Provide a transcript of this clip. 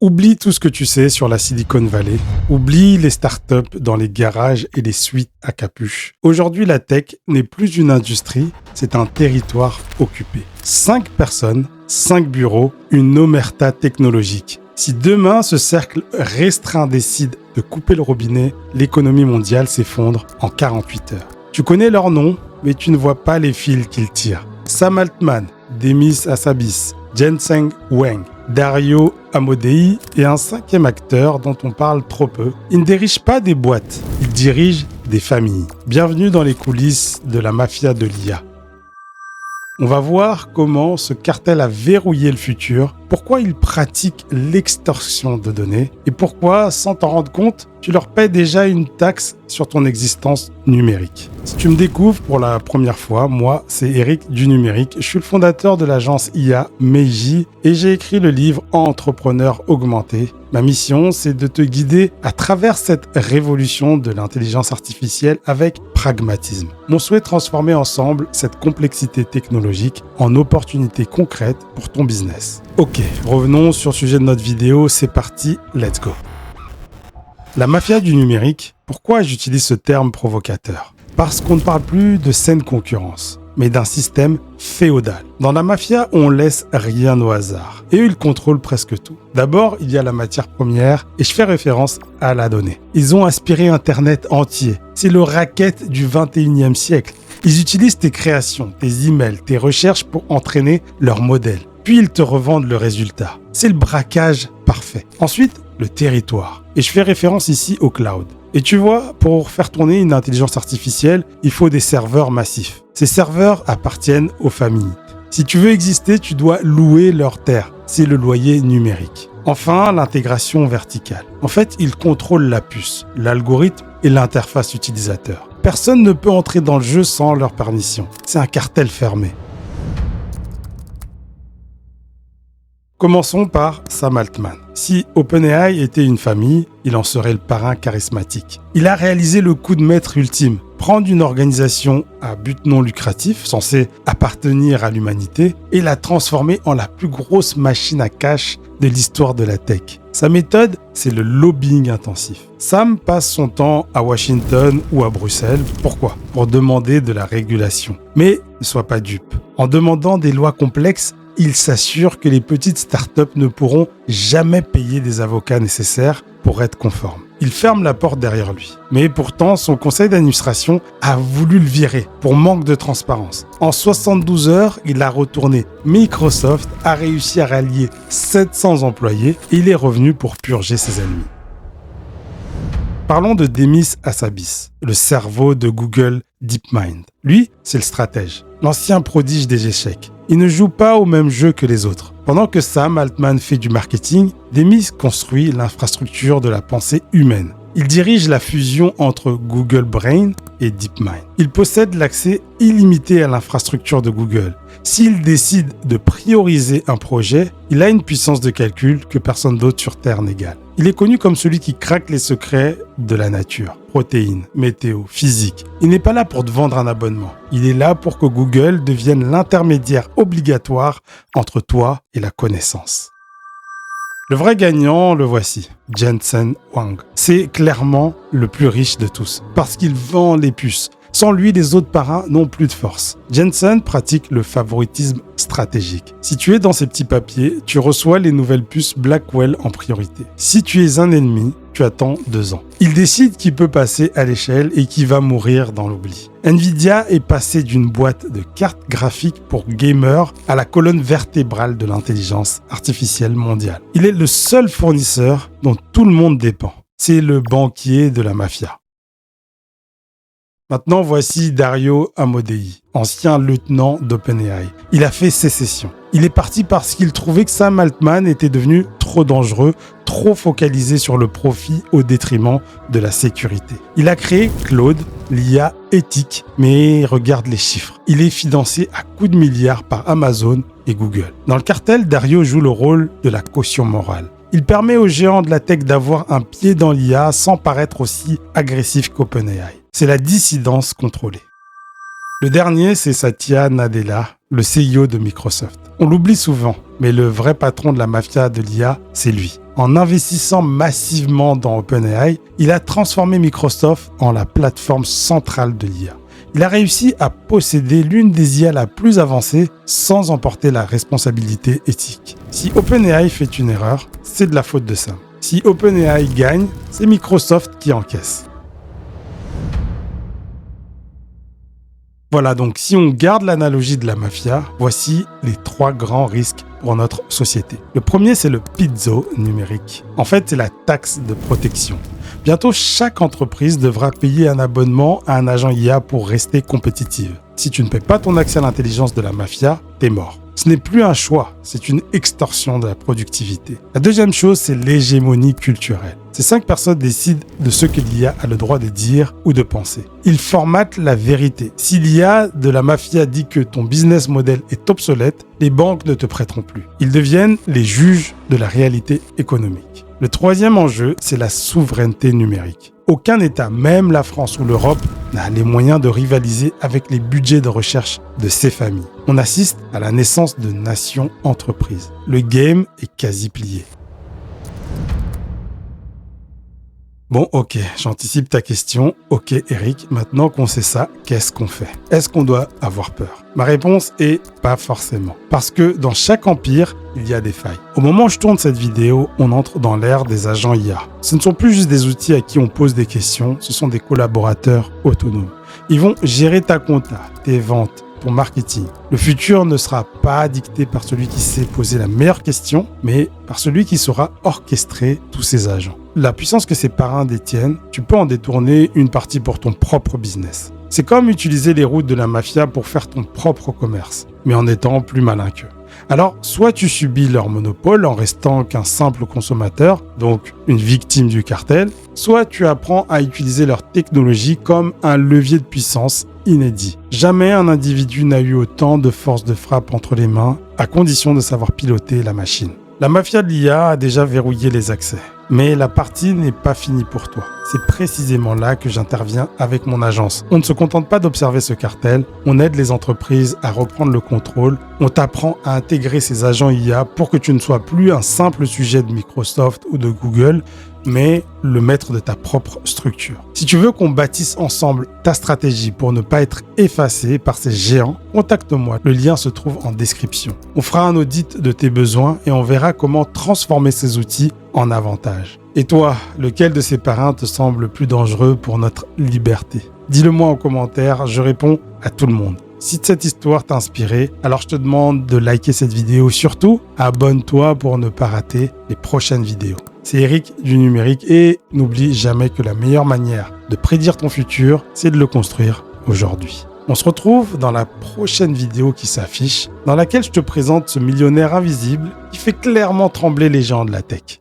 Oublie tout ce que tu sais sur la Silicon Valley. Oublie les startups dans les garages et les suites à capuche. Aujourd'hui, la tech n'est plus une industrie, c'est un territoire occupé. 5 personnes, 5 bureaux, une omerta technologique. Si demain, ce cercle restreint décide de couper le robinet, l'économie mondiale s'effondre en 48 heures. Tu connais leurs noms, mais tu ne vois pas les fils qu'ils tirent. Sam Altman, Demis Hassabis, Jensen Huang, Dario Amodei et un 5e acteur dont on parle trop peu. Il ne dirige pas des boîtes, il dirige des familles. Bienvenue dans les coulisses de la mafia de l'IA. On va voir comment ce cartel a verrouillé le futur, pourquoi il pratique l'extorsion de données et pourquoi, sans t'en rendre compte, tu leur paies déjà une taxe sur ton existence numérique. Si tu me découvres pour la première fois, moi, c'est Eric du Numérique. Je suis le fondateur de l'agence IA Meiji et j'ai écrit le livre Entrepreneur augmenté. Ma mission, c'est de te guider à travers cette révolution de l'intelligence artificielle avec pragmatisme. Mon souhait est de transformer ensemble cette complexité technologique en opportunités concrètes pour ton business. Ok, revenons sur le sujet de notre vidéo, c'est parti, let's go. La mafia du numérique, pourquoi j'utilise ce terme provocateur ? Parce qu'on ne parle plus de saine concurrence, mais d'un système féodal. Dans la mafia, on laisse rien au hasard. Et eux, ils contrôlent presque tout. D'abord, il y a la matière première, et je fais référence à la donnée. Ils ont aspiré Internet entier. C'est le racket du 21e siècle. Ils utilisent tes créations, tes emails, tes recherches pour entraîner leur modèle. Puis ils te revendent le résultat. C'est le braquage parfait. Ensuite, le territoire. Et je fais référence ici au cloud. Et tu vois, pour faire tourner une intelligence artificielle, il faut des serveurs massifs. Ces serveurs appartiennent aux familles. Si tu veux exister, tu dois louer leurs terres. C'est le loyer numérique. Enfin, l'intégration verticale. En fait, ils contrôlent la puce, l'algorithme et l'interface utilisateur. Personne ne peut entrer dans le jeu sans leur permission. C'est un cartel fermé. Commençons par Sam Altman. Si OpenAI était une famille, il en serait le parrain charismatique. Il a réalisé le coup de maître ultime, prendre une organisation à but non lucratif, censée appartenir à l'humanité, et la transformer en la plus grosse machine à cash de l'histoire de la tech. Sa méthode, c'est le lobbying intensif. Sam passe son temps à Washington ou à Bruxelles. Pourquoi ? Pour demander de la régulation. Mais ne sois pas dupe. En demandant des lois complexes, il s'assure que les petites startups ne pourront jamais payer des avocats nécessaires pour être conformes. Il ferme la porte derrière lui. Mais pourtant, son conseil d'administration a voulu le virer pour manque de transparence. En 72 heures, il a retourné. Microsoft a réussi à rallier 700 employés et il est revenu pour purger ses ennemis. Parlons de Demis Hassabis, le cerveau de Google DeepMind. Lui, c'est le stratège, l'ancien prodige des échecs. Il ne joue pas au même jeu que les autres. Pendant que Sam Altman fait du marketing, Demis construit l'infrastructure de la pensée humaine. Il dirige la fusion entre Google Brain et DeepMind. Il possède l'accès illimité à l'infrastructure de Google. S'il décide de prioriser un projet, il a une puissance de calcul que personne d'autre sur Terre n'égale. Il est connu comme celui qui craque les secrets de la nature. Protéines, météo, physique. Il n'est pas là pour te vendre un abonnement. Il est là pour que Google devienne l'intermédiaire obligatoire entre toi et la connaissance. Le vrai gagnant, le voici, Jensen Huang. C'est clairement le plus riche de tous, parce qu'il vend les puces. Sans lui, les autres parrains n'ont plus de force. Jensen pratique le favoritisme stratégique. Si tu es dans ces petits papiers, tu reçois les nouvelles puces Blackwell en priorité. Si tu es un ennemi, tu attends 2 ans. Il décide qui peut passer à l'échelle et qui va mourir dans l'oubli. Nvidia est passé d'une boîte de cartes graphiques pour gamers à la colonne vertébrale de l'intelligence artificielle mondiale. Il est le seul fournisseur dont tout le monde dépend. C'est le banquier de la mafia. Maintenant, voici Dario Amodei, ancien lieutenant d'OpenAI. Il a fait sécession. Il est parti parce qu'il trouvait que Sam Altman était devenu trop dangereux, trop focalisé sur le profit au détriment de la sécurité. Il a créé Claude, l'IA éthique, mais regarde les chiffres. Il est financé à coups de milliards par Amazon et Google. Dans le cartel, Dario joue le rôle de la caution morale. Il permet aux géants de la tech d'avoir un pied dans l'IA sans paraître aussi agressif qu'OpenAI. C'est la dissidence contrôlée. Le dernier, c'est Satya Nadella, le CEO de Microsoft. On l'oublie souvent, Mais le vrai patron de la mafia de l'IA, c'est lui. En investissant massivement dans OpenAI, il a transformé Microsoft en la plateforme centrale de l'IA. Il a réussi à posséder l'une des IA la plus avancée sans en porter la responsabilité éthique. Si OpenAI fait une erreur, c'est de la faute de Sam. Si OpenAI gagne, c'est Microsoft qui encaisse. Voilà, donc si on garde l'analogie de la mafia, voici les 3 grands risques pour notre société. Le premier, c'est le pizzo numérique. En fait, c'est la taxe de protection. Bientôt, chaque entreprise devra payer un abonnement à un agent IA pour rester compétitive. Si tu ne paies pas ton accès à l'intelligence de la mafia, t'es mort. Ce n'est plus un choix, c'est une extorsion de la productivité. La deuxième chose, c'est l'hégémonie culturelle. Ces 5 personnes décident de ce que l'IA a le droit de dire ou de penser. Ils formatent la vérité. Si l'IA de la mafia dit que ton business model est obsolète, les banques ne te prêteront plus. Ils deviennent les juges de la réalité économique. Le troisième enjeu, c'est la souveraineté numérique. Aucun État, même la France ou l'Europe, n'a les moyens de rivaliser avec les budgets de recherche de ces familles. On assiste à la naissance de nations-entreprises. Le game est quasi plié. Bon, ok, j'anticipe ta question. Ok, Eric, maintenant qu'on sait ça, qu'est-ce qu'on fait? Est-ce qu'on doit avoir peur? Ma réponse est pas forcément. Parce que dans chaque empire, il y a des failles. Au moment où je tourne cette vidéo, on entre dans l'ère des agents IA. Ce ne sont plus juste des outils à qui on pose des questions, ce sont des collaborateurs autonomes. Ils vont gérer ta compta, tes ventes, ton marketing. Le futur ne sera pas dicté par celui qui sait poser la meilleure question, mais par celui qui saura orchestrer tous ces agents. La puissance que ces parrains détiennent, tu peux en détourner une partie pour ton propre business. C'est comme utiliser les routes de la mafia pour faire ton propre commerce, mais en étant plus malin qu'eux. Alors, soit tu subis leur monopole en restant qu'un simple consommateur, donc une victime du cartel, soit tu apprends à utiliser leur technologie comme un levier de puissance inédit. Jamais un individu n'a eu autant de force de frappe entre les mains, à condition de savoir piloter la machine. La mafia de l'IA a déjà verrouillé les accès. Mais la partie n'est pas finie pour toi. C'est précisément là que j'interviens avec mon agence. On ne se contente pas d'observer ce cartel, on aide les entreprises à reprendre le contrôle, on t'apprend à intégrer ces agents IA pour que tu ne sois plus un simple sujet de Microsoft ou de Google, mais le maître de ta propre structure. Si tu veux qu'on bâtisse ensemble ta stratégie pour ne pas être effacé par ces géants, contacte-moi. Le lien se trouve en description. On fera un audit de tes besoins et on verra comment transformer ces outils en avantage. Et toi, lequel de ces parrains te semble le plus dangereux pour notre liberté? Dis-le-moi en commentaire, je réponds à tout le monde. Si cette histoire t'a inspiré, alors je te demande de liker cette vidéo. Surtout, abonne-toi pour ne pas rater les prochaines vidéos. C'est Eric du numérique et n'oublie jamais que la meilleure manière de prédire ton futur, c'est de le construire aujourd'hui. On se retrouve dans la prochaine vidéo qui s'affiche, dans laquelle je te présente ce millionnaire invisible qui fait clairement trembler les géants de la tech.